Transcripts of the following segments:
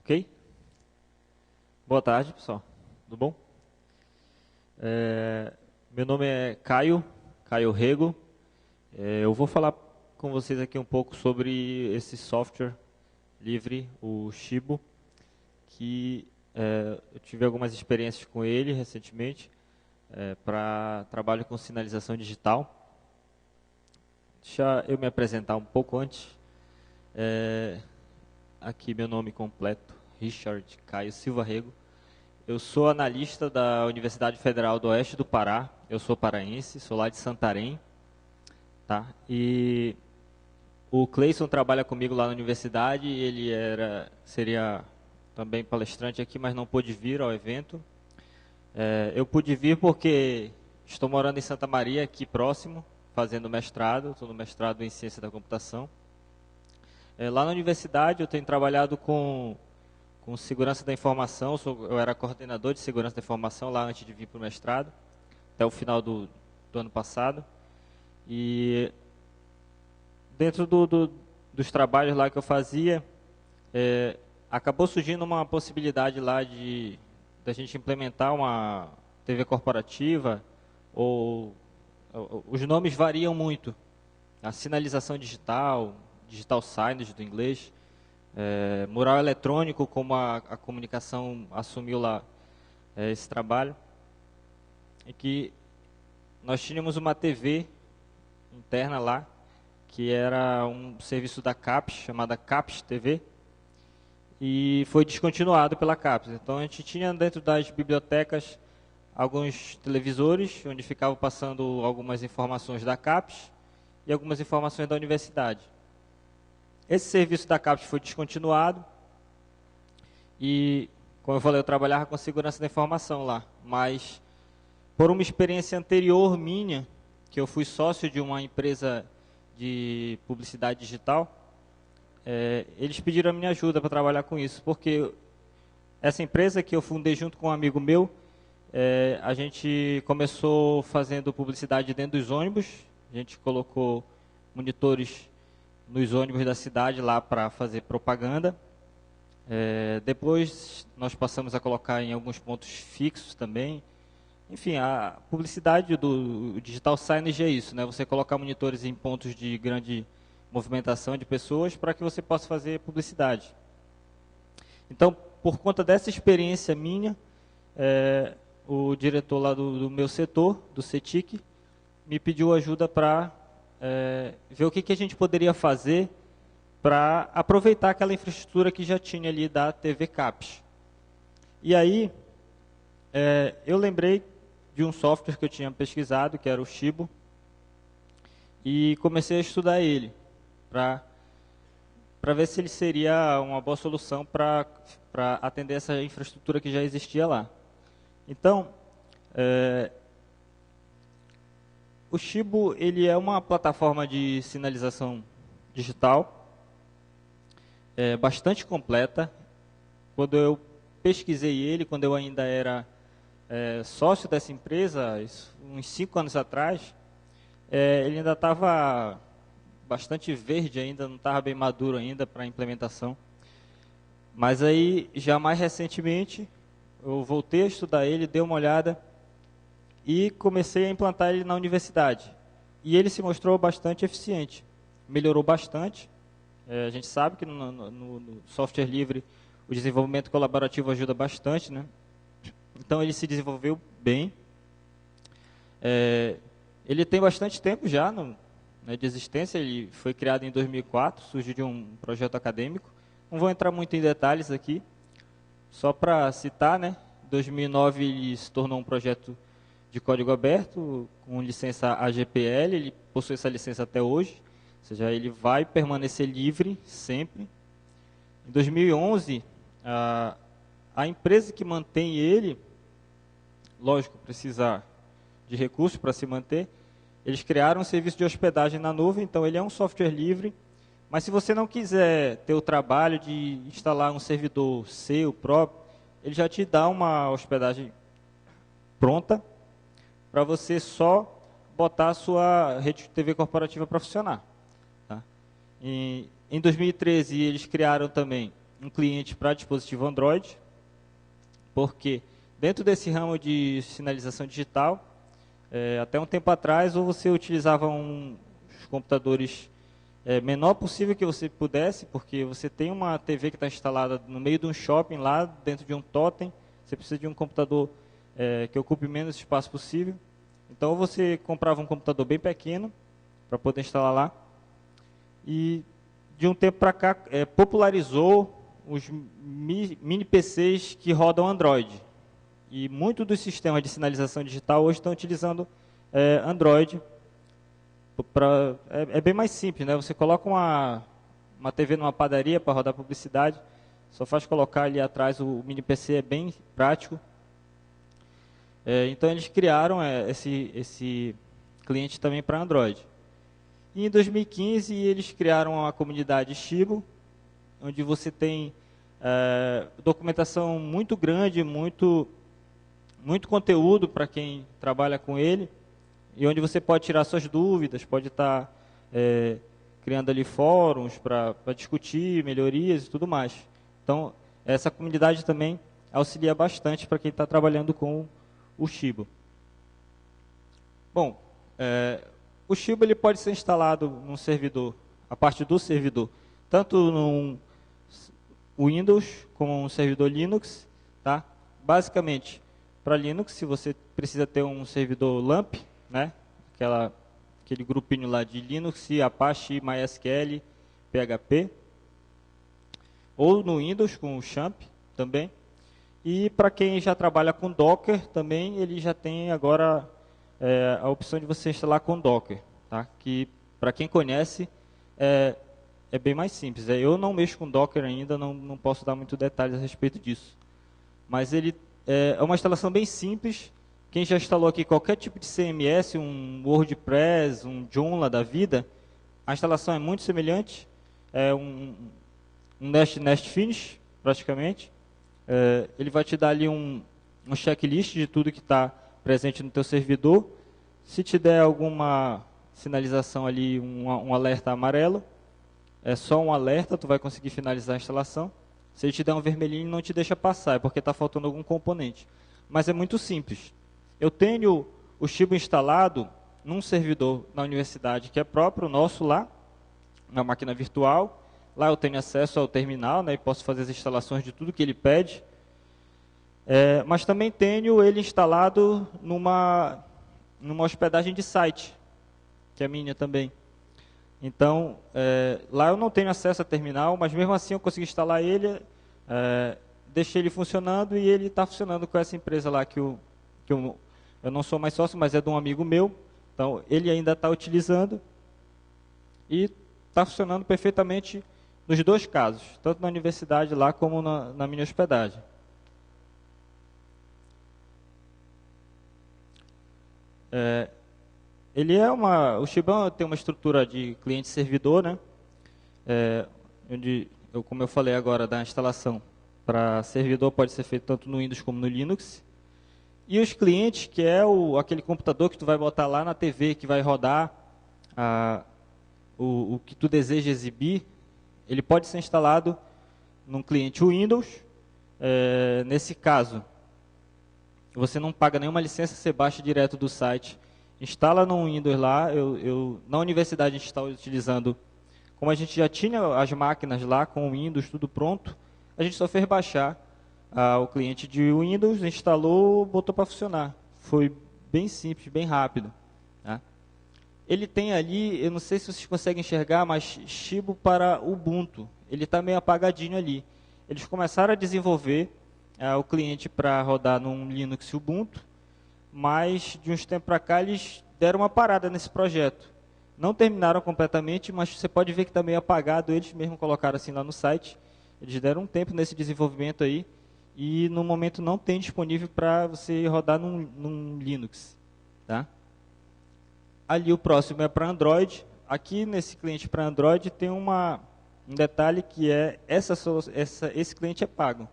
Ok? Boa tarde, pessoal. Tudo bom? Meu nome é Caio Rego. Eu vou falar com vocês aqui um pouco sobre esse software livre, o Shibo, que eu tive algumas experiências com ele recentemente, para trabalho com sinalização digital. Deixa eu me apresentar um pouco antes. Aqui meu nome completo, Richard Caio Silva Rego. Eu sou analista da Universidade Federal do Oeste do Pará. Eu sou paraense, sou lá de Santarém. Tá? E o Cleison trabalha comigo lá na universidade. Ele seria também palestrante aqui, mas não pôde vir ao evento. Eu pude vir porque estou morando em Santa Maria, aqui próximo, fazendo mestrado. Estou no mestrado em Ciência da Computação. Lá na universidade eu tenho trabalhado com segurança da informação. Eu era coordenador de segurança da informação lá antes de vir para o mestrado, até o final do ano passado. E dentro dos trabalhos lá que eu fazia, acabou surgindo uma possibilidade lá da gente implementar uma TV corporativa, os nomes variam muito. A sinalização digital signage do inglês, mural eletrônico, como a comunicação assumiu lá esse trabalho, e que nós tínhamos uma TV interna lá, que era um serviço da CAPES, chamada CAPES TV, e foi descontinuado pela CAPES. Então a gente tinha dentro das bibliotecas alguns televisores, onde ficavam passando algumas informações da CAPES e algumas informações da universidade. Esse serviço da CAPES foi descontinuado e, como eu falei, eu trabalhava com segurança da informação lá, mas por uma experiência anterior minha, que eu fui sócio de uma empresa de publicidade digital, eles pediram a minha ajuda para trabalhar com isso, porque essa empresa que eu fundei junto com um amigo meu, a gente começou fazendo publicidade dentro dos ônibus, a gente colocou monitores nos ônibus da cidade lá para fazer propaganda. Depois nós passamos a colocar em alguns pontos fixos também. Enfim, a publicidade do digital signage é isso, né? Você colocar monitores em pontos de grande movimentação de pessoas para que você possa fazer publicidade. Então, por conta dessa experiência minha, o diretor lá do meu setor, do CETIC, me pediu ajuda para ver o que a gente poderia fazer para aproveitar aquela infraestrutura que já tinha ali da TV CAPES. E aí, eu lembrei de um software que eu tinha pesquisado, que era o Shibo, e comecei a estudar ele, para ver se ele seria uma boa solução para atender essa infraestrutura que já existia lá. Então, o Shibo, ele é uma plataforma de sinalização digital, bastante completa. Quando eu pesquisei ele, quando eu ainda era sócio dessa empresa, uns 5 anos atrás, ele ainda estava bastante verde ainda, não estava bem maduro ainda para a implementação. Mas aí, já mais recentemente, eu voltei a estudar ele, dei uma olhada e comecei a implantar ele na universidade. E ele se mostrou bastante eficiente, melhorou bastante. A gente sabe que no software livre o desenvolvimento colaborativo ajuda bastante, né? Então ele se desenvolveu bem. Ele tem bastante tempo já de existência, ele foi criado em 2004, surgiu de um projeto acadêmico. Não vou entrar muito em detalhes aqui, só para citar, né? Em 2009 ele se tornou um projeto de código aberto, com licença AGPL, ele possui essa licença até hoje, ou seja, ele vai permanecer livre sempre. Em 2011, a empresa que mantém ele, lógico, precisa de recursos para se manter, eles criaram um serviço de hospedagem na nuvem, então ele é um software livre, mas se você não quiser ter o trabalho de instalar um servidor seu próprio, ele já te dá uma hospedagem pronta, para você só botar a sua rede TV corporativa para funcionar. Tá? Em 2013, eles criaram também um cliente para dispositivo Android, porque dentro desse ramo de sinalização digital, até um tempo atrás, ou você utilizava os computadores menor possível que você pudesse, porque você tem uma TV que está instalada no meio de um shopping, lá dentro de um totem, você precisa de um computador que ocupe menos espaço possível. Então, você comprava um computador bem pequeno, para poder instalar lá, e de um tempo para cá, popularizou os mini PCs que rodam Android. E muitos dos sistemas de sinalização digital hoje estão utilizando Android. É bem mais simples, né? Você coloca uma TV numa padaria para rodar publicidade, só faz colocar ali atrás o mini PC, é bem prático. Então eles criaram esse cliente também para Android. E em 2015 eles criaram a comunidade Shibo, onde você tem documentação muito grande, muito conteúdo para quem trabalha com ele, e onde você pode tirar suas dúvidas, pode estar criando ali fóruns para discutir melhorias e tudo mais. Então, essa comunidade também auxilia bastante para quem está trabalhando com o Shibo. Bom, o Shibo ele pode ser instalado num servidor, a parte do servidor, tanto no Windows como um servidor Linux, tá? Basicamente, para Linux, se você precisa ter um servidor LAMP, né? Aquele grupinho lá de Linux, Apache, MySQL, PHP, ou no Windows com o XAMPP também. E para quem já trabalha com Docker, também ele já tem agora a opção de você instalar com Docker, tá? Que para quem conhece é bem mais simples. Eu não mexo com Docker ainda, não posso dar muitos detalhes a respeito disso. Mas ele é uma instalação bem simples. Quem já instalou aqui qualquer tipo de CMS, um WordPress, um Joomla da vida, a instalação é muito semelhante. É um Nest Finish, praticamente. Ele vai te dar ali um checklist de tudo que está presente no teu servidor. Se te der alguma sinalização ali, um alerta amarelo, é só um alerta, tu vai conseguir finalizar a instalação. Se ele te der um vermelhinho, não te deixa passar, é porque está faltando algum componente. Mas é muito simples. Eu tenho o Shibo instalado num servidor na universidade, que é próprio, nosso lá, na máquina virtual. Lá eu tenho acesso ao terminal, né, e posso fazer as instalações de tudo que ele pede. Mas também tenho ele instalado numa hospedagem de site, que é minha também. Então, lá eu não tenho acesso a terminal, mas mesmo assim eu consegui instalar ele, deixei ele funcionando e ele está funcionando com essa empresa lá que eu não sou mais sócio, mas é de um amigo meu. Então, ele ainda está utilizando e está funcionando perfeitamente nos dois casos, tanto na universidade lá como na minha hospedagem. O Shibo tem uma estrutura de cliente-servidor, né? Onde, como eu falei agora, da instalação para servidor pode ser feito tanto no Windows como no Linux. E os clientes, que é aquele computador que tu vai botar lá na TV, que vai rodar o que tu deseja exibir, ele pode ser instalado num cliente Windows. Nesse caso, você não paga nenhuma licença, você baixa direto do site, instala no Windows lá. Na universidade a gente está utilizando, como a gente já tinha as máquinas lá com o Windows tudo pronto, a gente só fez baixar o cliente de Windows, instalou, botou para funcionar. Foi bem simples, bem rápido. Tá? Ele tem ali, eu não sei se vocês conseguem enxergar, mas Shibo para Ubuntu. Ele está meio apagadinho ali. Eles começaram a desenvolver o cliente para rodar num Linux Ubuntu, mas de uns tempos para cá eles deram uma parada nesse projeto. Não terminaram completamente, mas você pode ver que está meio apagado. Eles mesmos colocaram assim lá no site. Eles deram um tempo nesse desenvolvimento aí e no momento não tem disponível para você rodar num Linux. Tá? Ali o próximo é para Android. Aqui nesse cliente para Android tem um detalhe que é esse cliente é pago.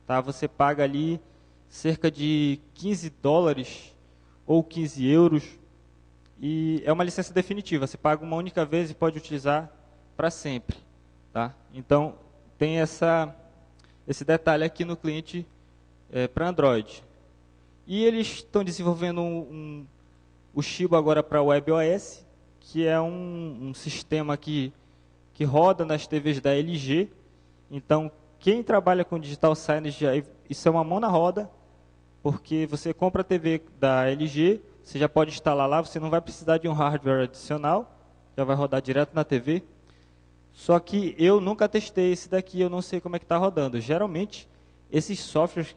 Tá? Você paga ali cerca de $15 ou 15 euros e é uma licença definitiva. Você paga uma única vez e pode utilizar para sempre. Tá? Então tem essa esse detalhe aqui no cliente para Android. E eles estão desenvolvendo o Shibo agora para WebOS, que é um sistema que roda nas TVs da LG. Então, quem trabalha com Digital Signage, isso é uma mão na roda, porque você compra a TV da LG, você já pode instalar lá, você não vai precisar de um hardware adicional, já vai rodar direto na TV. Só que eu nunca testei esse daqui, eu não sei como é que está rodando. Geralmente, esses softwares,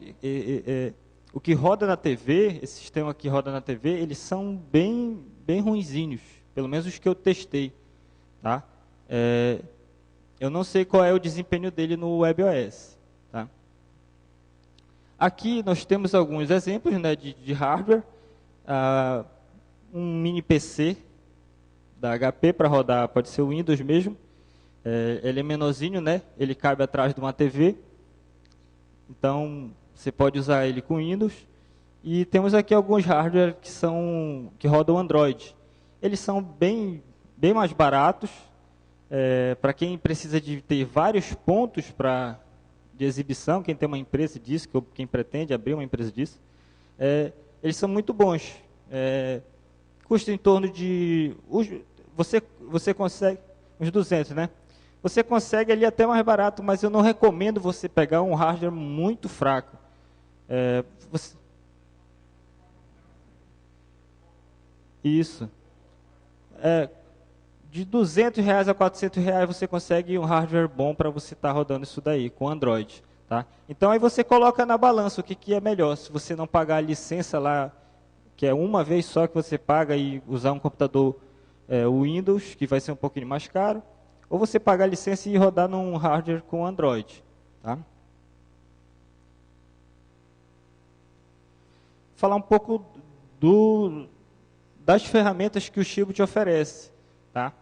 o que roda na TV, esse sistema que roda na TV, eles são bem ruinzinhos, pelo menos os que eu testei. Tá? Eu não sei qual é o desempenho dele no WebOS. Tá? Aqui nós temos alguns exemplos, né, de hardware. Um mini PC da HP para rodar, pode ser o Windows mesmo. Ele é menorzinho, né? Ele cabe atrás de uma TV. Então, você pode usar ele com Windows. E temos aqui alguns hardware que rodam Android. Eles são bem mais baratos. Para quem precisa de ter vários pontos de exibição, quem tem uma empresa disso, ou quem pretende abrir uma empresa disso, eles são muito bons. Custa em torno de... Você consegue... Uns 200, né? Você consegue ali até mais barato, mas eu não recomendo você pegar um hardware muito fraco. Isso. De R$200 a R$400 você consegue um hardware bom para você estar rodando isso daí, com Android. Tá? Então aí você coloca na balança o que é melhor. Se você não pagar a licença lá, que é uma vez só que você paga e usar um computador Windows, que vai ser um pouquinho mais caro, ou você pagar a licença e rodar num hardware com Android. Tá? Falar um pouco das ferramentas que o Shibo te oferece. Tá?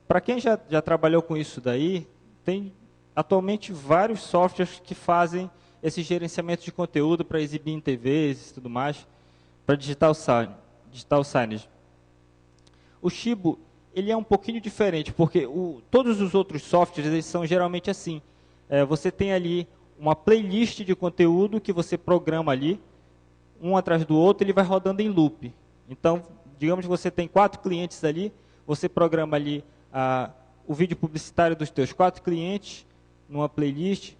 Para quem já trabalhou com isso daí, tem atualmente vários softwares que fazem esse gerenciamento de conteúdo para exibir em TVs e tudo mais, para digital signage. O Shibo, ele é um pouquinho diferente, porque todos os outros softwares eles são geralmente assim. Você tem ali uma playlist de conteúdo que você programa ali, um atrás do outro, ele vai rodando em loop. Então, digamos que você tem 4 clientes ali, você programa ali o vídeo publicitário dos teus 4 clientes numa playlist,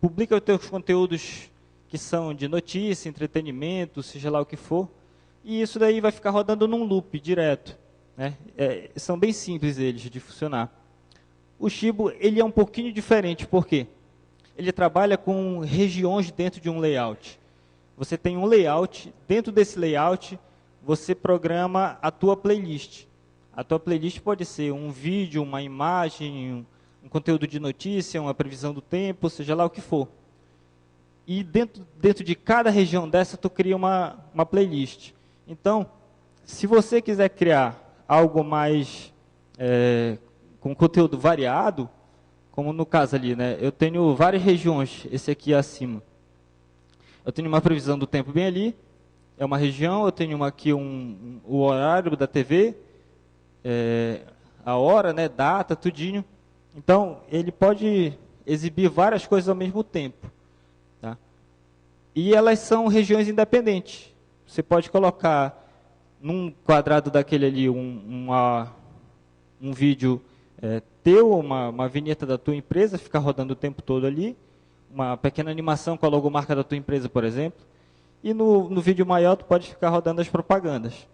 publica os teus conteúdos que são de notícia, entretenimento, seja lá o que for, e isso daí vai ficar rodando num loop direto. Né? São bem simples eles de funcionar. O Shibo, ele é um pouquinho diferente, por quê? Ele trabalha com regiões dentro de um layout. Você tem um layout, dentro desse layout, você programa a tua playlist. A tua playlist pode ser um vídeo, uma imagem, um conteúdo de notícia, uma previsão do tempo, seja lá o que for. E dentro de cada região dessa, tu cria uma playlist. Então, se você quiser criar algo mais com conteúdo variado, como no caso ali, né? Eu tenho várias regiões, esse aqui acima. Eu tenho uma previsão do tempo bem ali, é uma região, eu tenho aqui o horário da TV, a hora, né, data, tudinho. Então, ele pode exibir várias coisas ao mesmo tempo. Tá? E elas são regiões independentes. Você pode colocar num quadrado daquele ali um vídeo teu, uma vinheta da tua empresa, ficar rodando o tempo todo ali, uma pequena animação com a logomarca da tua empresa, por exemplo, e no vídeo maior tu pode ficar rodando as propagandas.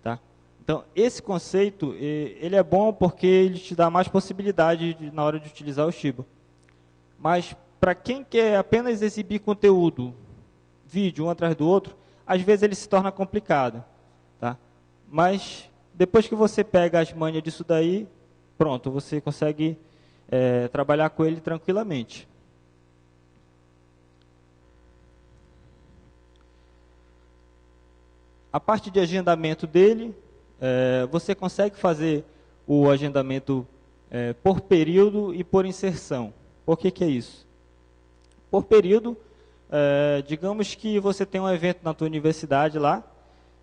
Tá? Então, esse conceito, ele é bom porque ele te dá mais possibilidade na hora de utilizar o Shibo. Mas, para quem quer apenas exibir conteúdo, vídeo um atrás do outro, às vezes ele se torna complicado. Tá? Mas, depois que você pega as manhas disso daí, pronto, você consegue trabalhar com ele tranquilamente. A parte de agendamento dele, você consegue fazer o agendamento por período e por inserção. Por que é isso? Por período, digamos que você tem um evento na tua universidade lá,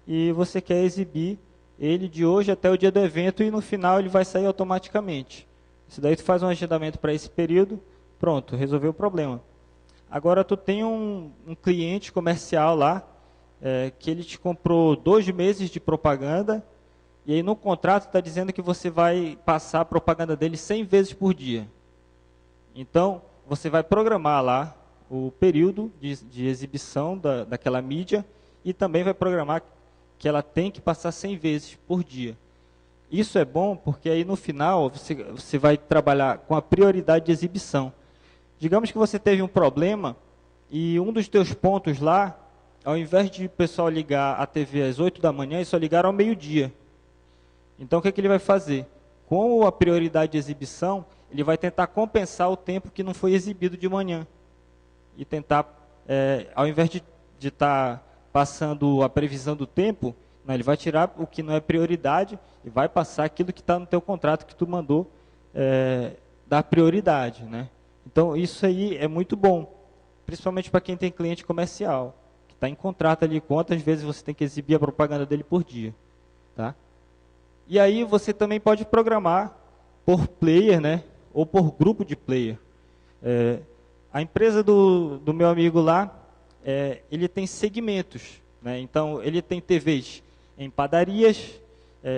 e você quer exibir ele de hoje até o dia do evento, e no final ele vai sair automaticamente. Isso daí tu faz um agendamento para esse período, Pronto, resolveu o problema. Agora tu tem um cliente comercial lá, que ele te comprou 2 meses de propaganda, e aí no contrato está dizendo que você vai passar a propaganda dele 100 vezes por dia. Então, você vai programar lá o período de exibição daquela mídia e também vai programar que ela tem que passar 100 vezes por dia. Isso é bom porque aí no final você vai trabalhar com a prioridade de exibição. Digamos que você teve um problema e um dos teus pontos lá, ao invés de o pessoal ligar a TV às 8 da manhã, eles só ligaram ao meio-dia. Então, o que ele vai fazer? Com a prioridade de exibição, ele vai tentar compensar o tempo que não foi exibido de manhã. E tentar, ao invés de estar passando a previsão do tempo, não, ele vai tirar o que não é prioridade e vai passar aquilo que está no teu contrato que tu mandou dar prioridade, né? Então, isso aí é muito bom, principalmente para quem tem cliente comercial, que está em contrato ali, quantas vezes você tem que exibir a propaganda dele por dia, tá? E aí você também pode programar por player, né? Ou por grupo de player. A empresa do meu amigo lá, ele tem segmentos, né? Então, ele tem TVs em padarias,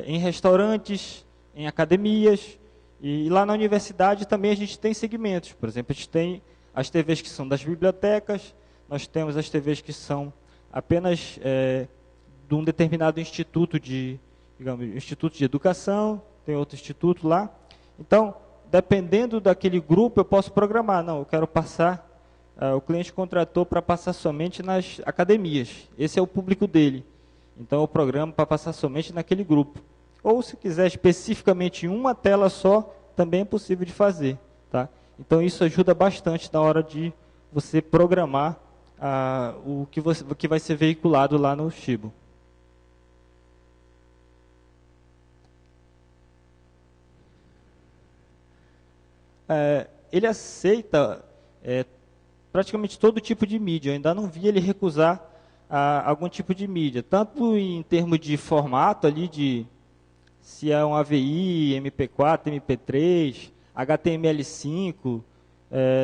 em restaurantes, em academias, e lá na universidade também a gente tem segmentos. Por exemplo, a gente tem as TVs que são das bibliotecas, nós temos as TVs que são apenas de um determinado instituto digamos, instituto de educação, tem outro instituto lá. Então, dependendo daquele grupo, eu posso programar. Não, eu quero passar, o cliente contratou para passar somente nas academias. Esse é o público dele. Então, eu programo para passar somente naquele grupo. Ou, se quiser especificamente em uma tela só, também é possível de fazer. Tá? Então, isso ajuda bastante na hora de você programar o que vai ser veiculado lá no Chibo. Ele aceita praticamente todo tipo de mídia. Eu ainda não vi ele recusar algum tipo de mídia, tanto em termos de formato ali, se é um AVI, MP4, MP3, HTML5,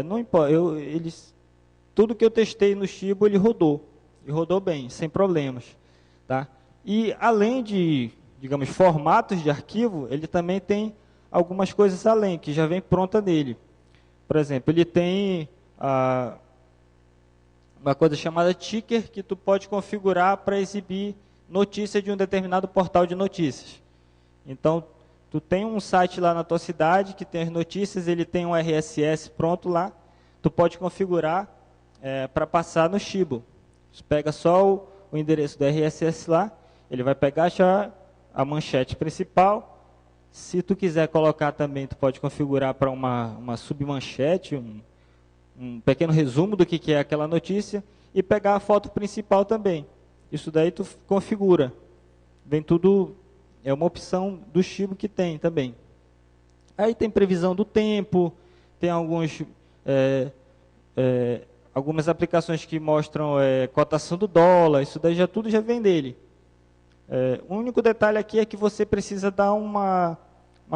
não importa. Tudo que eu testei no Chibo ele rodou, e rodou bem, sem problemas, tá? E além de, digamos, formatos de arquivo, ele também tem algumas coisas além, que já vem pronta nele. Por exemplo, ele tem uma coisa chamada ticker, que tu pode configurar para exibir notícia de um determinado portal de notícias. Então, tu tem um site lá na tua cidade que tem as notícias, ele tem um RSS pronto lá, tu pode configurar para passar no Chibo. Você pega só o endereço do RSS lá, ele vai pegar já a manchete principal. Se tu quiser colocar também, tu pode configurar para uma submanchete, um pequeno resumo do que é aquela notícia e pegar a foto principal também. Isso daí tu configura. Vem tudo, é uma opção do Chibo que tem também. Aí tem previsão do tempo, tem algumas aplicações que mostram cotação do dólar, isso daí tudo já vem dele. O único detalhe aqui é que você precisa dar uma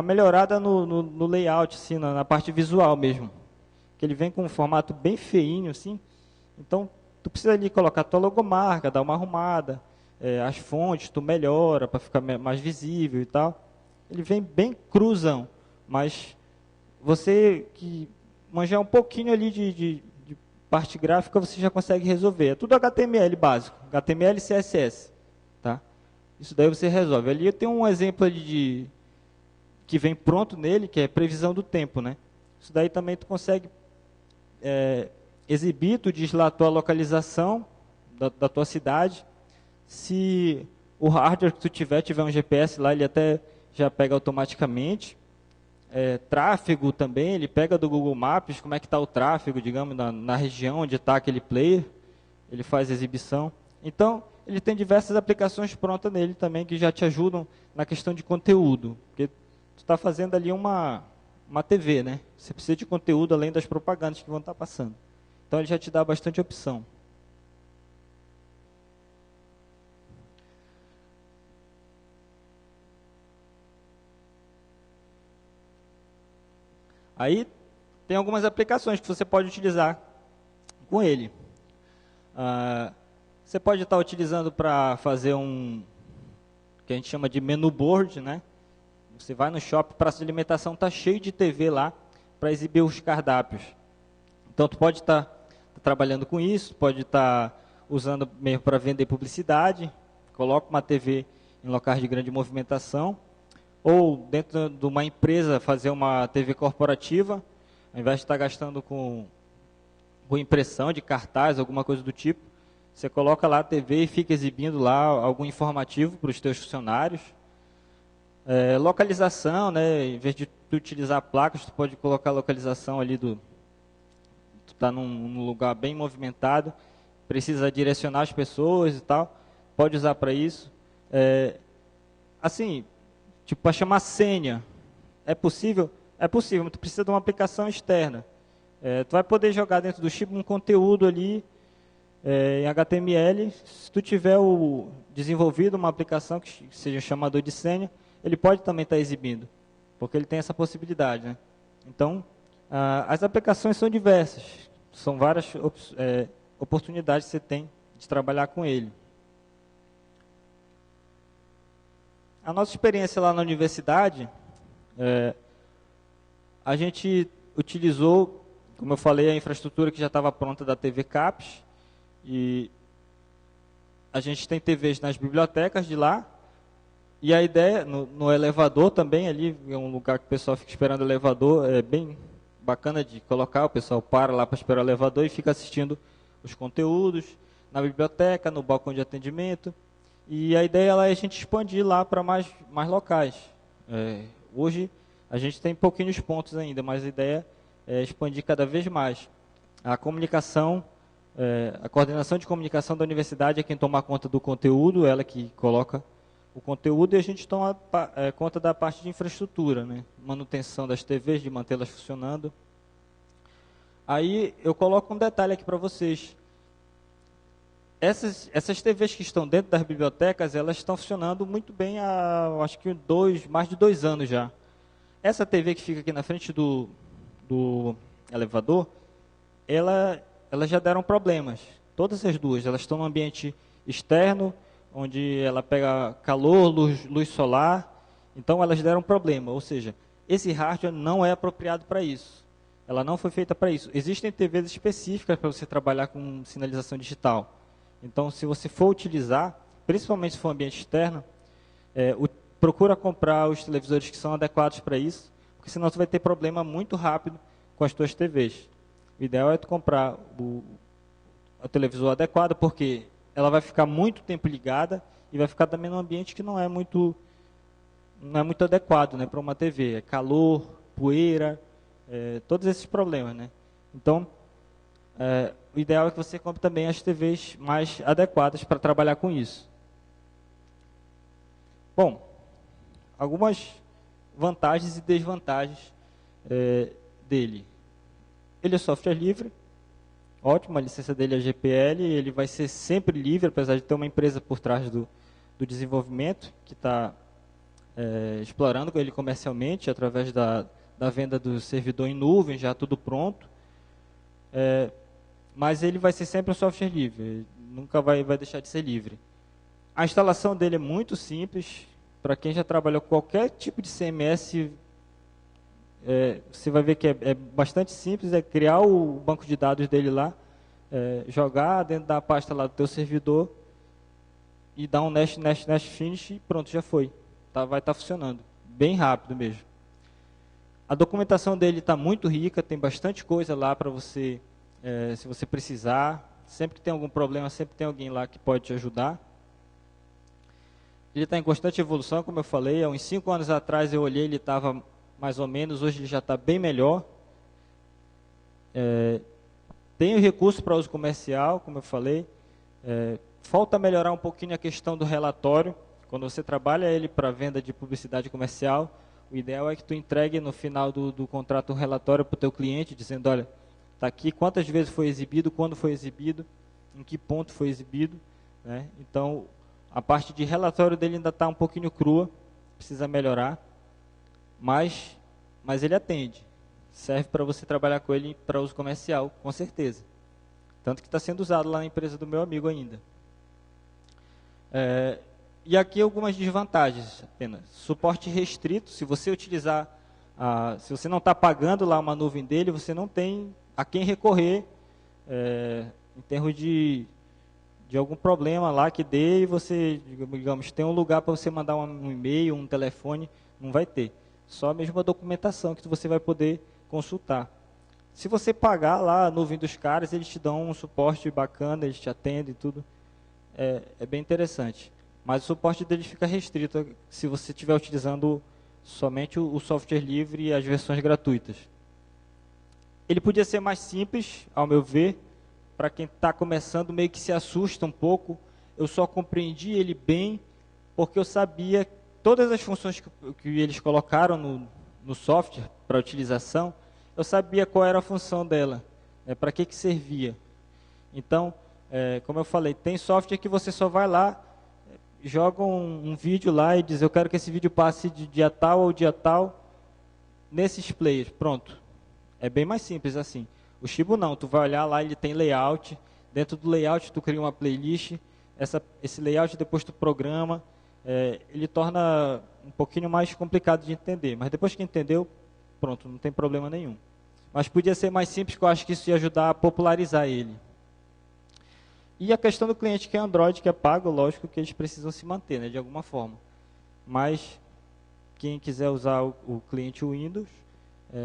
melhorada no layout, assim, na parte visual mesmo. Que ele vem com um formato bem feinho, assim. Então, tu precisa ali colocar a tua logomarca, dar uma arrumada. As fontes tu melhora para ficar mais visível e tal. Ele vem bem cruzão, mas você que manjar um pouquinho ali de parte gráfica, você já consegue resolver. É tudo HTML básico, HTML e CSS. Tá? Isso daí você resolve. Ali eu tenho um exemplo ali que vem pronto nele, que é previsão do tempo, né? Isso daí também tu consegue exibir, tu diz lá a tua localização da tua cidade. Se o hardware que tu tiver um GPS lá, ele até já pega automaticamente. Tráfego também, ele pega do Google Maps, como é que está o tráfego, digamos, na região onde está aquele player, ele faz exibição. Então, ele tem diversas aplicações prontas nele também, que já te ajudam na questão de conteúdo. Porque tu está fazendo ali uma TV, né? Você precisa de conteúdo além das propagandas que vão estar passando. Então, ele já te dá bastante opção. Aí, tem algumas aplicações que você pode utilizar com ele. Você pode estar utilizando para fazer que a gente chama de menu board, né? Você vai no shopping, praça de alimentação está cheio de TV lá para exibir os cardápios. Então, tu pode estar trabalhando com isso, pode estar usando mesmo para vender publicidade, coloca uma TV em locais de grande movimentação, ou dentro de uma empresa fazer uma TV corporativa, ao invés de estar gastando com impressão de cartaz, alguma coisa do tipo, você coloca lá a TV e fica exibindo lá algum informativo para os teus funcionários. Localização, né? Em vez de tu utilizar placas, tu pode colocar a localização ali tu está num lugar bem movimentado, precisa direcionar as pessoas e tal, pode usar para isso. Assim, tipo, para chamar senha, é possível? É possível, mas tu precisa de uma aplicação externa. Tu vai poder jogar dentro do chip um conteúdo ali, em HTML, se tu tiver desenvolvido uma aplicação que seja um chamador de senha, ele pode também estar exibindo, porque ele tem essa possibilidade, né? Então, as aplicações são diversas, são várias oportunidades que você tem de trabalhar com ele. A nossa experiência lá na universidade, a gente utilizou, como eu falei, a infraestrutura que já estava pronta da TV CAPES, e a gente tem TVs nas bibliotecas de lá, e a ideia, no elevador também, ali é um lugar que o pessoal fica esperando o elevador, é bem bacana de colocar, o pessoal para lá para esperar o elevador e fica assistindo os conteúdos, na biblioteca, no balcão de atendimento, e a ideia é a gente expandir lá para mais locais. Hoje a gente tem pouquinhos pontos ainda, mas a ideia é expandir cada vez mais. A comunicação, a coordenação de comunicação da universidade é quem toma conta do conteúdo, ela que coloca o conteúdo, e a gente toma conta da parte de infraestrutura, né? Manutenção das TVs, de mantê-las funcionando. Aí eu coloco um detalhe aqui para vocês. Essas TVs que estão dentro das bibliotecas, elas estão funcionando muito bem há, acho que mais de 2 anos já. Essa TV que fica aqui na frente do elevador, elas já deram problemas. Todas as duas, elas estão no ambiente externo, onde ela pega calor, luz solar, então elas deram problema. Ou seja, esse hardware não é apropriado para isso. Ela não foi feita para isso. Existem TVs específicas para você trabalhar com sinalização digital. Então, se você for utilizar, principalmente se for ambiente externo, procura comprar os televisores que são adequados para isso, porque senão você vai ter problema muito rápido com as suas TVs. O ideal é tu comprar o televisor adequado, porque ela vai ficar muito tempo ligada e vai ficar também num ambiente que não é muito adequado, né, para uma TV. É calor, poeira, todos esses problemas, né? Então, o ideal é que você compre também as TVs mais adequadas para trabalhar com isso. Bom, algumas vantagens e desvantagens dele. Ele é software livre, ótimo, a licença dele é GPL, ele vai ser sempre livre, apesar de ter uma empresa por trás do desenvolvimento, que está explorando ele comercialmente, através da venda do servidor em nuvem, já tudo pronto. Mas ele vai ser sempre um software livre, nunca vai deixar de ser livre. A instalação dele é muito simples, para quem já trabalhou com qualquer tipo de CMS, você vai ver que é bastante simples, é criar o banco de dados dele lá, jogar dentro da pasta lá do teu servidor, e dar um nest finish e pronto, já foi. Vai estar funcionando, bem rápido mesmo. A documentação dele está muito rica, tem bastante coisa lá para você, se você precisar. Sempre que tem algum problema, sempre tem alguém lá que pode te ajudar. Ele está em constante evolução, como eu falei. Há uns 5 anos atrás eu olhei, ele estava mais ou menos, hoje ele já está bem melhor. Tem o recurso para uso comercial, como eu falei. Falta melhorar um pouquinho a questão do relatório. Quando você trabalha ele para venda de publicidade comercial, o ideal é que tu entregue no final do contrato um relatório para o teu cliente, dizendo, olha, está aqui quantas vezes foi exibido, quando foi exibido, em que ponto foi exibido, né? Então, a parte de relatório dele ainda está um pouquinho crua, precisa melhorar, mas ele atende. serve para você trabalhar com ele para uso comercial, com certeza. Tanto que está sendo usado lá na empresa do meu amigo ainda. E aqui algumas desvantagens apenas. Suporte restrito, se você utilizar, se você não está pagando lá uma nuvem dele, você não tem a quem recorrer em termos de algum problema lá que dê e você, digamos, tem um lugar para você mandar um e-mail, um telefone, não vai ter. Só mesmo a documentação que você vai poder consultar. Se você pagar lá a nuvem dos caras, eles te dão um suporte bacana, eles te atendem e tudo. É bem interessante. Mas o suporte deles fica restrito se você estiver utilizando somente o software livre e as versões gratuitas. Ele podia ser mais simples, ao meu ver. Para quem está começando, meio que se assusta um pouco. Eu só compreendi ele bem porque eu sabia todas as funções que eles colocaram no software para utilização, eu sabia qual era a função dela, para que servia. Então, como eu falei, tem software que você só vai lá, joga um vídeo lá e diz, eu quero que esse vídeo passe de dia tal ao dia tal, nesses players, pronto. É bem mais simples assim. O Chibo não, tu vai olhar lá, ele tem layout, dentro do layout tu cria uma playlist, esse layout depois tu programa, ele torna um pouquinho mais complicado de entender, mas depois que entendeu, pronto, não tem problema nenhum. Mas podia ser mais simples, que eu acho que isso ia ajudar a popularizar ele. E a questão do cliente que é Android, que é pago, lógico que eles precisam se manter, né, de alguma forma. Mas quem quiser usar o cliente Windows,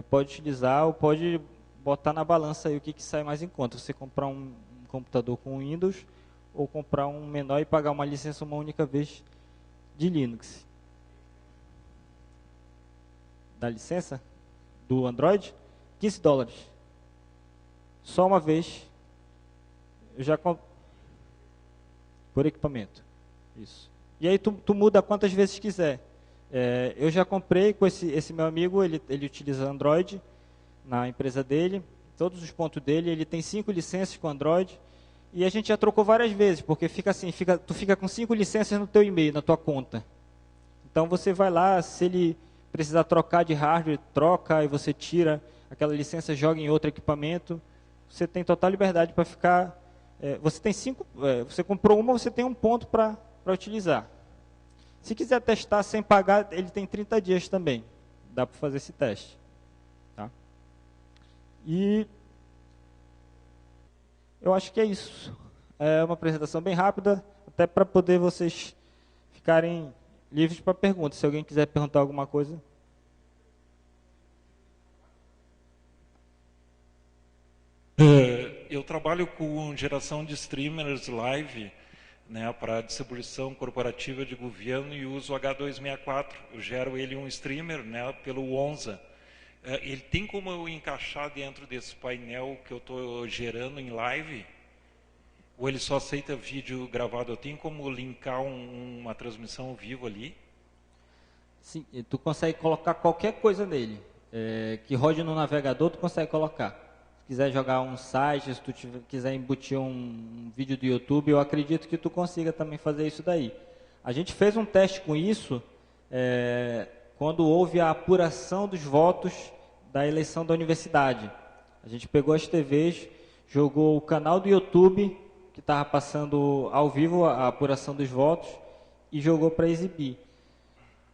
pode utilizar ou pode botar na balança aí o que sai mais em conta. Você comprar um computador com Windows ou comprar um menor e pagar uma licença uma única vez de Linux. Da licença do Android, $15. Só uma vez. Eu já por equipamento. Isso. E aí tu muda quantas vezes quiser. Eu já comprei com esse meu amigo, ele utiliza Android na empresa dele, todos os pontos dele, ele tem 5 licenças com Android, e a gente já trocou várias vezes, porque fica assim, tu fica com 5 licenças no teu e-mail, na tua conta. Então você vai lá, se ele precisar trocar de hardware, troca, e você tira aquela licença, joga em outro equipamento, você tem total liberdade para ficar, você tem 5, você comprou uma, você tem um ponto para utilizar. Se quiser testar sem pagar, ele tem 30 dias também, dá para fazer esse teste. Tá? E eu acho que é isso. É uma apresentação bem rápida, até para poder vocês ficarem livres para perguntas. Se alguém quiser perguntar alguma coisa. Eu trabalho com geração de streamers live, né, para distribuição corporativa de governo e uso H264. Eu gero ele um streamer, né, pelo Onza. Ele tem como eu encaixar dentro desse painel que eu estou gerando em live? Ou ele só aceita vídeo gravado? Eu tenho como linkar uma transmissão ao vivo ali? Sim, tu consegue colocar qualquer coisa nele. Que rode no navegador, tu consegue colocar. Se quiser jogar um site, se tu quiser embutir um vídeo do YouTube, eu acredito que tu consiga também fazer isso daí. A gente fez um teste com isso quando houve a apuração dos votos da eleição da universidade. A gente pegou as TVs, jogou o canal do YouTube, que estava passando ao vivo a apuração dos votos, e jogou para exibir.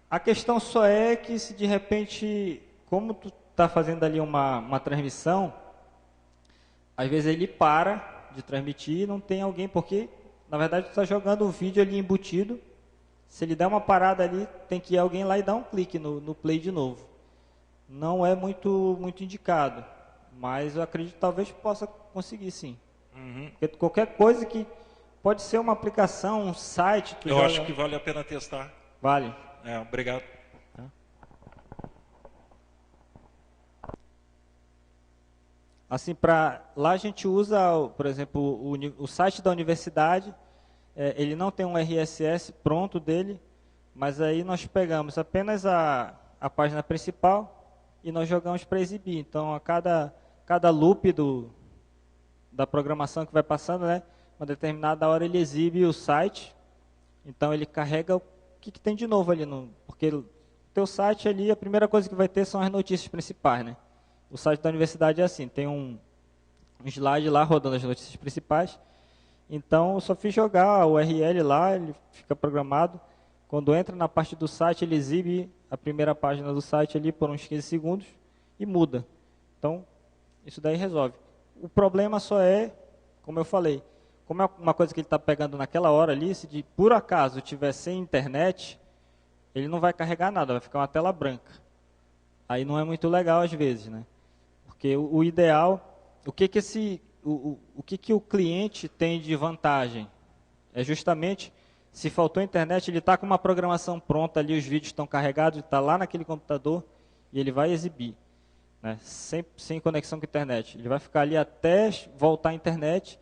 A questão só é que se de repente, como tu está fazendo ali uma transmissão, às vezes ele para de transmitir e não tem alguém, porque na verdade tu está jogando o vídeo ali embutido, se ele der uma parada ali, tem que ir alguém lá e dar um clique no play de novo. Não é muito indicado, mas eu acredito que talvez possa conseguir sim. Uhum. Porque qualquer coisa que pode ser uma aplicação, um site... Eu acho que vale a pena testar. Vale. Obrigado. Assim, lá a gente usa, por exemplo, o site da universidade, ele não tem um RSS pronto dele, mas aí nós pegamos apenas a página principal e nós jogamos para exibir. Então, a cada loop da programação que vai passando, né, uma determinada hora ele exibe o site, então ele carrega o que tem de novo ali, porque o teu site ali, a primeira coisa que vai ter são as notícias principais, né? O site da universidade é assim, tem um slide lá rodando as notícias principais. Então, eu só fiz jogar o URL lá, ele fica programado. Quando entra na parte do site, ele exibe a primeira página do site ali por uns 15 segundos e muda. Então, isso daí resolve. O problema só é, como eu falei, como é uma coisa que ele está pegando naquela hora ali, se de por acaso tiver sem internet, ele não vai carregar nada, vai ficar uma tela branca. Aí não é muito legal às vezes, né? Porque o ideal, o que o cliente tem de vantagem? É justamente, se faltou internet, ele está com uma programação pronta ali, os vídeos estão carregados, está lá naquele computador e ele vai exibir, né? Sem conexão com a internet. Ele vai ficar ali até voltar à internet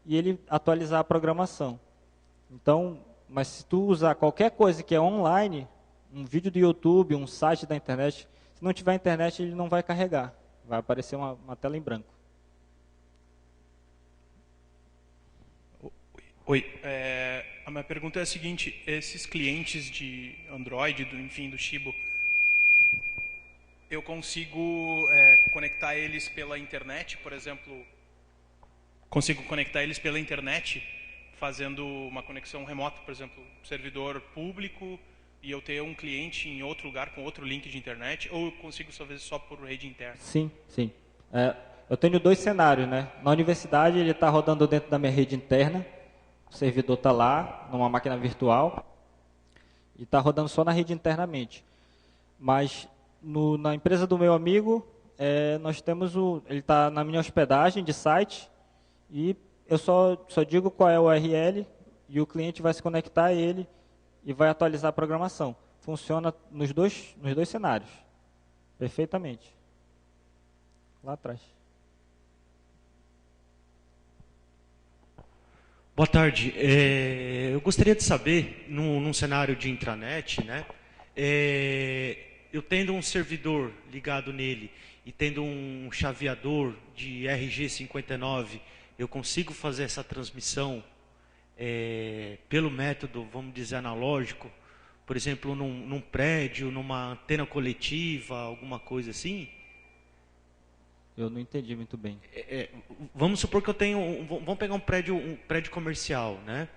e ele atualizar a programação. Então, mas se tu usar qualquer coisa que é online, um vídeo do YouTube, um site da internet, se não tiver internet, ele não vai carregar. Vai aparecer uma tela em branco. Oi, a minha pergunta é a seguinte: esses clientes de Android, enfim, do Chibo, eu consigo conectar eles pela internet, por exemplo, consigo conectar eles pela internet, fazendo uma conexão remota, por exemplo, servidor público, e eu ter um cliente em outro lugar com outro link de internet, ou eu consigo fazer só por rede interna? Sim, sim. Eu tenho 2 cenários, né? Na universidade ele está rodando dentro da minha rede interna, o servidor está lá, numa máquina virtual, e está rodando só na rede internamente. Mas na empresa do meu amigo, nós temos ele está na minha hospedagem de site, e eu só digo qual é o URL, e o cliente vai se conectar a ele e vai atualizar a programação. Funciona nos dois cenários, perfeitamente. Lá atrás. Boa tarde. Eu gostaria de saber, num cenário de intranet, né, eu tendo um servidor ligado nele e tendo um chaveador de RG59, eu consigo fazer essa transmissão pelo método, vamos dizer, analógico, por exemplo, num prédio, numa antena coletiva, alguma coisa assim? Eu não entendi muito bem. Vamos supor que eu tenho, vamos pegar um prédio comercial, né?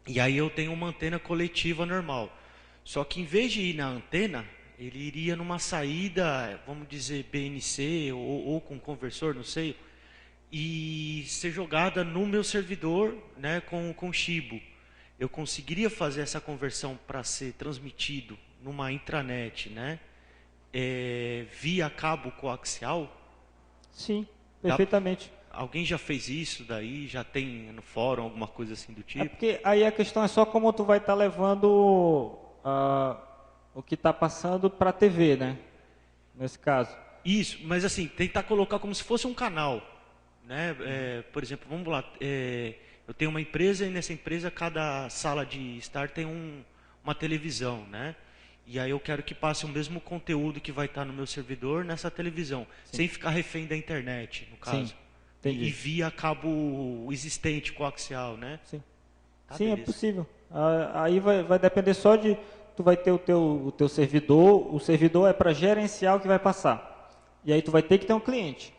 E aí eu tenho uma antena coletiva normal. Só que em vez de ir na antena, ele iria numa saída, vamos dizer, BNC ou com conversor, não sei, e ser jogada no meu servidor, né, com Chibo. Eu conseguiria fazer essa conversão para ser transmitido numa intranet, né, via cabo coaxial? Sim, perfeitamente. Alguém já fez isso daí? Já tem no fórum alguma coisa assim do tipo? Porque aí a questão é só como tu vai estar levando o que está passando para a TV, né? Nesse caso. Isso, mas assim, tentar colocar como se fosse um canal, né? Por exemplo, vamos lá, eu tenho uma empresa e nessa empresa cada sala de estar tem uma televisão, né? E aí eu quero que passe o mesmo conteúdo que vai estar no meu servidor nessa televisão, Sim. sem ficar refém da internet, no caso. Sim, entendi. E via cabo existente, coaxial, né? Sim, Tá, sim, é beleza. possível. Aí vai depender só de... Tu vai ter o teu servidor, o servidor é para gerenciar o que vai passar. E aí tu vai ter que ter um cliente.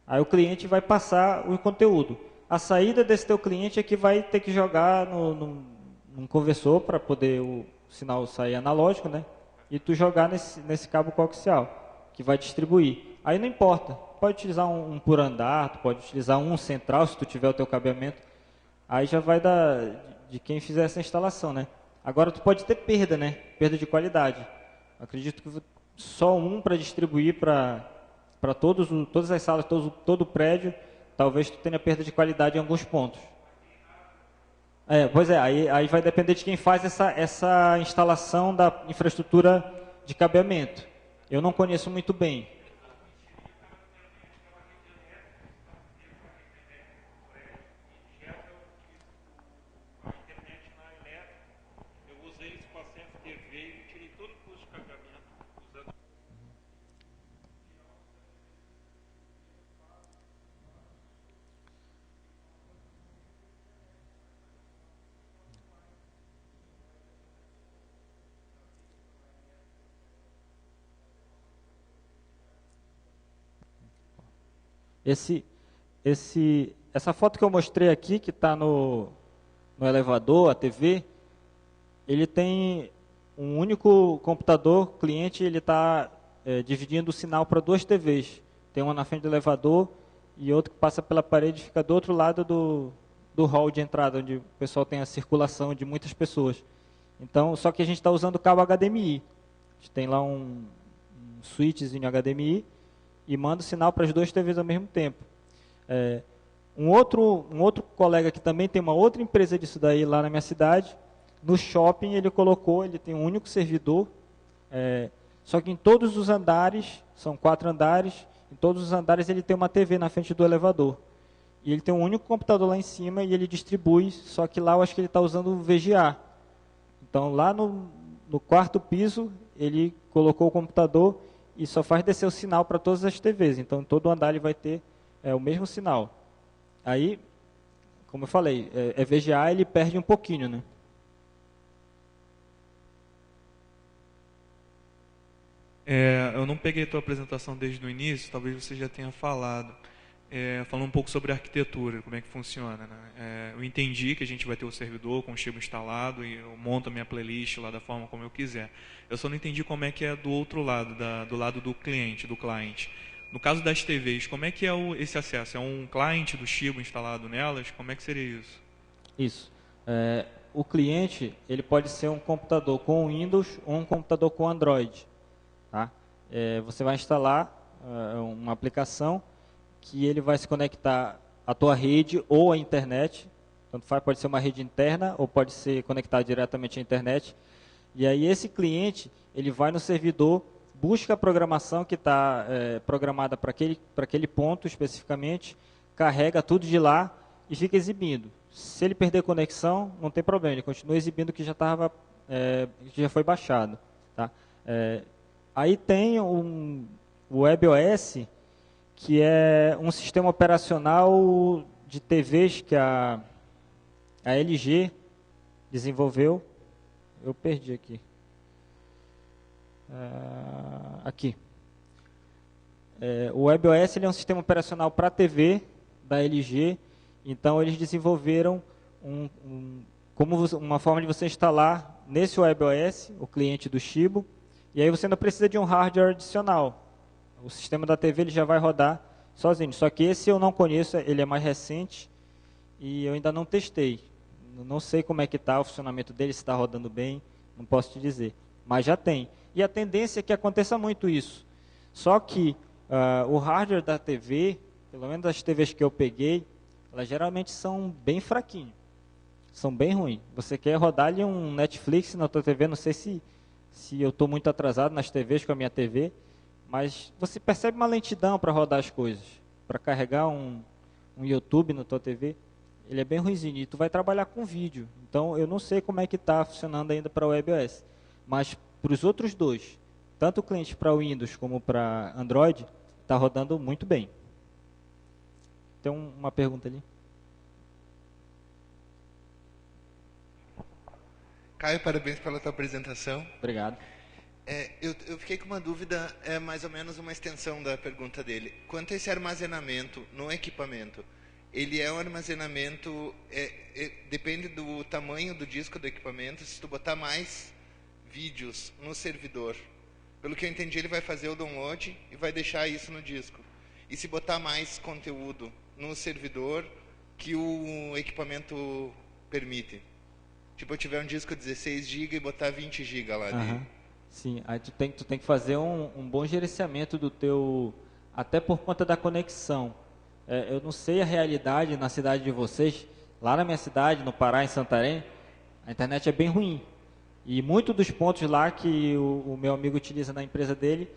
Aí o cliente vai passar o conteúdo. A saída desse teu cliente é que vai ter que jogar num conversor para poder o sinal sair analógico, né? E tu jogar nesse cabo coaxial, que vai distribuir. Aí não importa, pode utilizar um por andar, tu pode utilizar um central, se tu tiver o teu cabeamento. Aí já vai de quem fizer essa instalação, né? Agora tu pode ter perda, né? Perda de qualidade. Acredito que só um para distribuir para todas as salas, todo o prédio, talvez tu tenha perda de qualidade em alguns pontos. Pois é, aí vai depender de quem faz essa instalação da infraestrutura de cabeamento. Eu não conheço muito bem. Eu usei isso para a CFTV e tirei todo o custo de carregamento usando. Essa foto que eu mostrei aqui, que está no elevador, a TV, ele tem um único computador, cliente, ele está dividindo o sinal para 2 TVs. Tem uma na frente do elevador e outro que passa pela parede e fica do outro lado do hall de entrada, onde o pessoal tem a circulação de muitas pessoas. Então, só que a gente está usando o cabo HDMI. A gente tem lá um switchzinho HDMI e manda o sinal para as 2 TVs ao mesmo tempo. Um outro colega que também tem uma outra empresa disso daí lá na minha cidade, no shopping ele tem um único servidor, só que em todos os andares, são 4 andares, em todos os andares ele tem uma TV na frente do elevador. E ele tem um único computador lá em cima e ele distribui, só que lá eu acho que ele está usando o VGA. Então lá no 4º piso ele colocou o computador e só faz descer o sinal para todas as TVs. Então em todo andar ele vai ter o mesmo sinal. Aí, como eu falei, VGA, ele perde um pouquinho, né? Eu não peguei a tua apresentação desde o início, talvez você já tenha falado. Falando um pouco sobre a arquitetura, como é que funciona, né? Eu entendi que a gente vai ter o servidor com o Chibo instalado e eu monto a minha playlist lá da forma como eu quiser. Eu só não entendi como é que é do outro lado, do lado do cliente, do cliente. No caso das TVs, como é que é esse acesso? É um cliente do Chibo instalado nelas? Como é que seria isso? Isso. O cliente, ele pode ser um computador com Windows ou um computador com Android. Tá? Você vai instalar uma aplicação que ele vai se conectar à tua rede ou à internet. Tanto faz, pode ser uma rede interna ou pode ser conectado diretamente à internet. E aí esse cliente, ele vai no servidor, busca a programação que está programada para aquele ponto especificamente, carrega tudo de lá e fica exibindo. Se ele perder conexão, não tem problema, ele continua exibindo o que já foi baixado. Tá? Aí tem o WebOS, que é um sistema operacional de TVs que a LG desenvolveu. Eu perdi aqui. Aqui. O WebOS ele é um sistema operacional para TV da LG. Então, eles desenvolveram como uma forma de você instalar nesse WebOS, o cliente do Chibo, e aí você não precisa de um hardware adicional. O sistema da TV ele já vai rodar sozinho. Só que esse eu não conheço, ele é mais recente e eu ainda não testei. Não sei como é que está o funcionamento dele, se está rodando bem, não posso te dizer. Mas já tem. E a tendência é que aconteça muito isso. Só que o hardware da TV, pelo menos as TVs que eu peguei, elas geralmente são bem fraquinhos. São bem ruins. Você quer rodar ali um Netflix na tua TV, não sei se eu estou muito atrasado nas TVs com a minha TV, mas você percebe uma lentidão para rodar as coisas. Para carregar um YouTube na tua TV, ele é bem ruimzinho. E tu vai trabalhar com vídeo. Então, eu não sei como é que está funcionando ainda para o WebOS. Mas para os outros dois, tanto o cliente para Windows como para Android, está rodando muito bem. Tem uma pergunta ali. Caio, parabéns pela tua apresentação. Obrigado. Eu fiquei com uma dúvida, mais ou menos uma extensão da pergunta dele. Quanto a esse armazenamento no equipamento, ele é um armazenamento, depende do tamanho do disco do equipamento, se tu botar mais vídeos no servidor, pelo que eu entendi, ele vai fazer o download e vai deixar isso no disco. E se botar mais conteúdo no servidor que o equipamento permite. Tipo, eu tiver um disco 16 GB e botar 20 GB lá dele. Sim, aí tu tem que fazer um bom gerenciamento do teu, até por conta da conexão. Eu não sei a realidade na cidade de vocês, lá na minha cidade, no Pará, em Santarém, a internet é bem ruim. E muitos dos pontos lá que o meu amigo utiliza na empresa dele,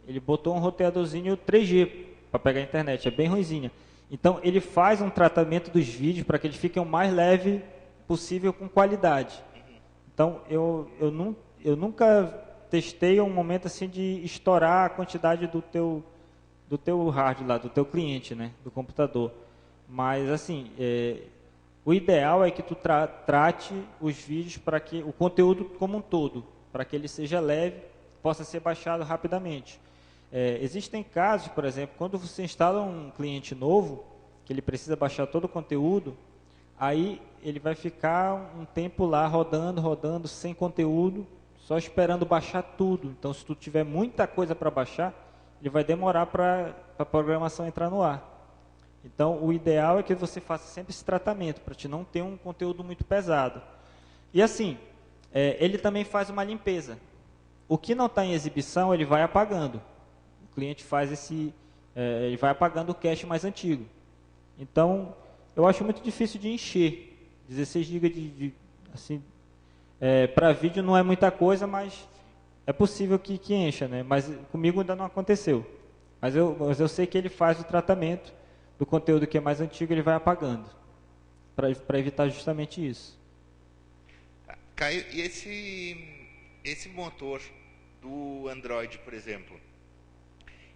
ele botou um roteadorzinho 3G para pegar a internet, é bem ruimzinha. Então, ele faz um tratamento dos vídeos para que eles fiquem o mais leve possível com qualidade. Então, eu nunca testei um momento assim de estourar a quantidade do teu hardware lá, do teu cliente, né, do computador. Mas, assim, o ideal é que tu trate os vídeos para que o conteúdo como um todo, para que ele seja leve, possa ser baixado rapidamente. Existem casos, por exemplo, quando você instala um cliente novo, que ele precisa baixar todo o conteúdo, aí ele vai ficar um tempo lá rodando, sem conteúdo, só esperando baixar tudo. Então, se tu tiver muita coisa para baixar, ele vai demorar para a programação entrar no ar. Então, o ideal é que você faça sempre esse tratamento, para te não ter um conteúdo muito pesado. E assim, ele também faz uma limpeza. O que não está em exibição, ele vai apagando. O cliente faz ele vai apagando o cache mais antigo. Então, eu acho muito difícil de encher. 16 GB assim, para vídeo não é muita coisa, mas é possível que encha, né? Mas comigo ainda não aconteceu. Mas eu sei que ele faz o tratamento do conteúdo que é mais antigo, ele vai apagando, para evitar justamente isso. Caio, e esse motor do Android, por exemplo,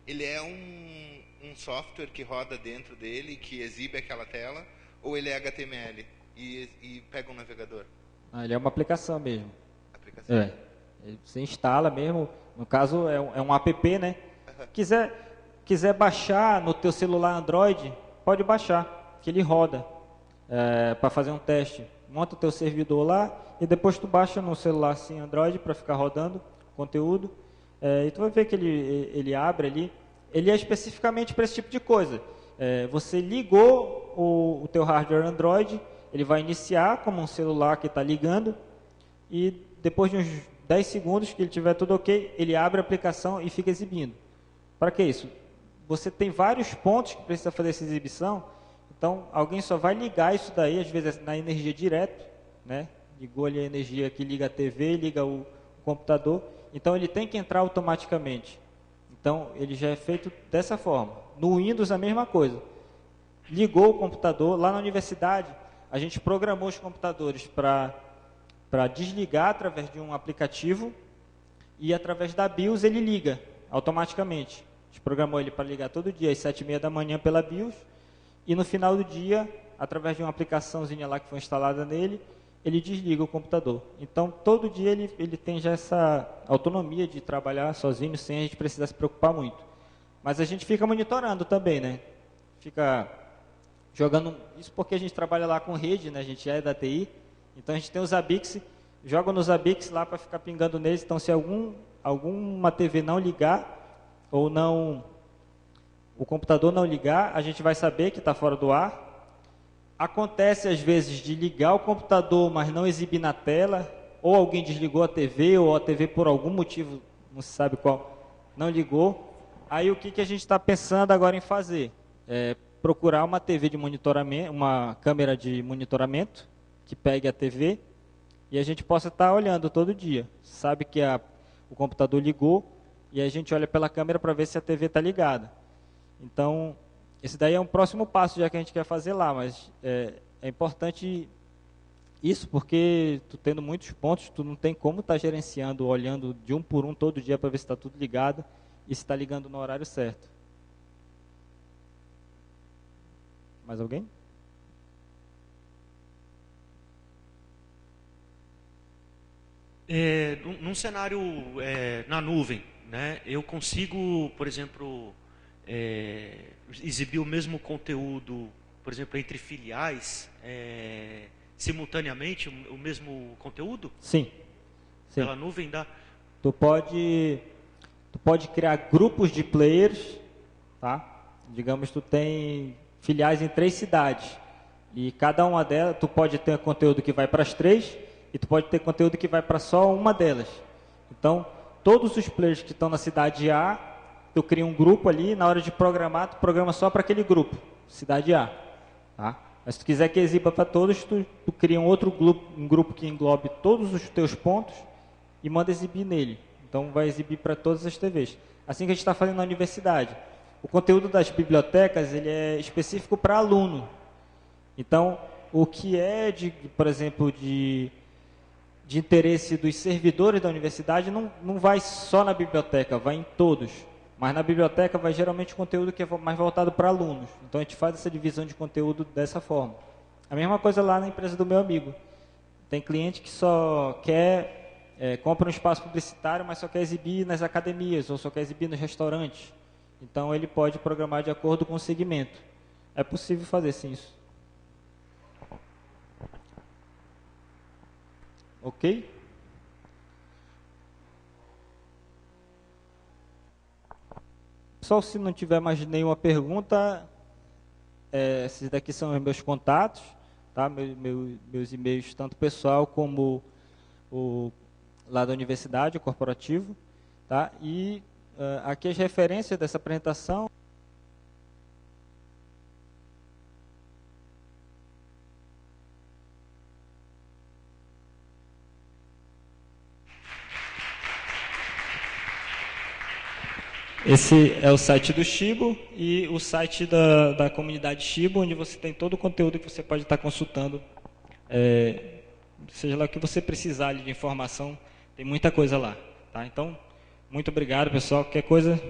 ele é um software que roda dentro dele, que exibe aquela tela, ou ele é HTML e pega um navegador? Ele é uma aplicação mesmo. Aplicação? Você instala mesmo, no caso é um app, né? Uhum. Quiser baixar no teu celular Android, pode baixar, que ele roda para fazer um teste. Monta o teu servidor lá e depois tu baixa no celular assim, Android para ficar rodando conteúdo. E tu vai ver que ele abre ali. Ele é especificamente para esse tipo de coisa. Você ligou o teu hardware Android, ele vai iniciar como um celular que está ligando e depois de uns 10 segundos que ele tiver tudo ok, ele abre a aplicação e fica exibindo. Para que isso? Você tem vários pontos que precisa fazer essa exibição, então alguém só vai ligar isso daí, às vezes na energia direto, né? Ligou ali a energia que liga a TV, liga o computador, então ele tem que entrar automaticamente. Então ele já é feito dessa forma. No Windows a mesma coisa. Ligou o computador, lá na universidade a gente programou os computadores para desligar através de um aplicativo e através da BIOS ele liga automaticamente. A gente programou ele para ligar todo dia às 7h30 da manhã pela BIOS e no final do dia, através de uma aplicaçãozinha lá que foi instalada nele, ele desliga o computador. Então, todo dia ele tem já essa autonomia de trabalhar sozinho, sem a gente precisar se preocupar muito. Mas a gente fica monitorando também, né? Fica jogando, isso porque a gente trabalha lá com rede, né? A gente é da TI, então a gente tem os Zabbix, joga nos Zabbix lá para ficar pingando neles. Então, se alguma TV não ligar, ou não, o computador não ligar, a gente vai saber que está fora do ar. Acontece às vezes de ligar o computador, mas não exibir na tela, ou alguém desligou a TV, ou a TV por algum motivo, não se sabe qual, não ligou. Aí o que a gente está pensando agora em fazer? Procurar uma TV de monitoramento, uma câmera de monitoramento, que pegue a TV, e a gente possa estar olhando todo dia. Sabe que o computador ligou, e a gente olha pela câmera para ver se a TV está ligada. Então, esse daí é um próximo passo já que a gente quer fazer lá, mas é importante isso porque tu tendo muitos pontos, tu não tem como estar gerenciando, olhando de um por um todo dia para ver se está tudo ligado e se está ligando no horário certo. Mais alguém? Num cenário na nuvem, né, eu consigo, por exemplo, exibir o mesmo conteúdo, por exemplo, entre filiais, simultaneamente, o mesmo conteúdo? Sim. Pela nuvem dá? Tu pode criar grupos de players, tá? Digamos, tu tem filiais em 3 cidades, e cada uma delas, tu pode ter conteúdo que vai para as 3, e tu pode ter conteúdo que vai para só uma delas. Então, todos os players que estão na cidade A, tu cria um grupo ali, na hora de programar, tu programa só para aquele grupo, cidade A. Tá? Mas se tu quiser que exiba para todos, tu cria um grupo que englobe todos os teus pontos e manda exibir nele. Então, vai exibir para todas as TVs. Assim que a gente está fazendo na universidade. O conteúdo das bibliotecas ele é específico para aluno. Então, o que é, por exemplo, de interesse dos servidores da universidade não vai só na biblioteca, vai em todos. Mas na biblioteca vai geralmente conteúdo que é mais voltado para alunos. Então a gente faz essa divisão de conteúdo dessa forma. A mesma coisa lá na empresa do meu amigo. Tem cliente que só quer compra um espaço publicitário, mas só quer exibir nas academias ou só quer exibir nos restaurantes. Então, ele pode programar de acordo com o segmento. É possível fazer sim isso. Ok? Pessoal, se não tiver mais nenhuma pergunta, esses daqui são os meus contatos, tá? Meus e-mails, tanto pessoal como o lá da universidade, o corporativo, tá? E aqui as referências dessa apresentação. Esse é o site do Shibo e o site da comunidade Shibo, onde você tem todo o conteúdo que você pode estar consultando. Seja lá o que você precisar ali de informação, tem muita coisa lá. Tá? Então, muito obrigado, pessoal. Qualquer coisa,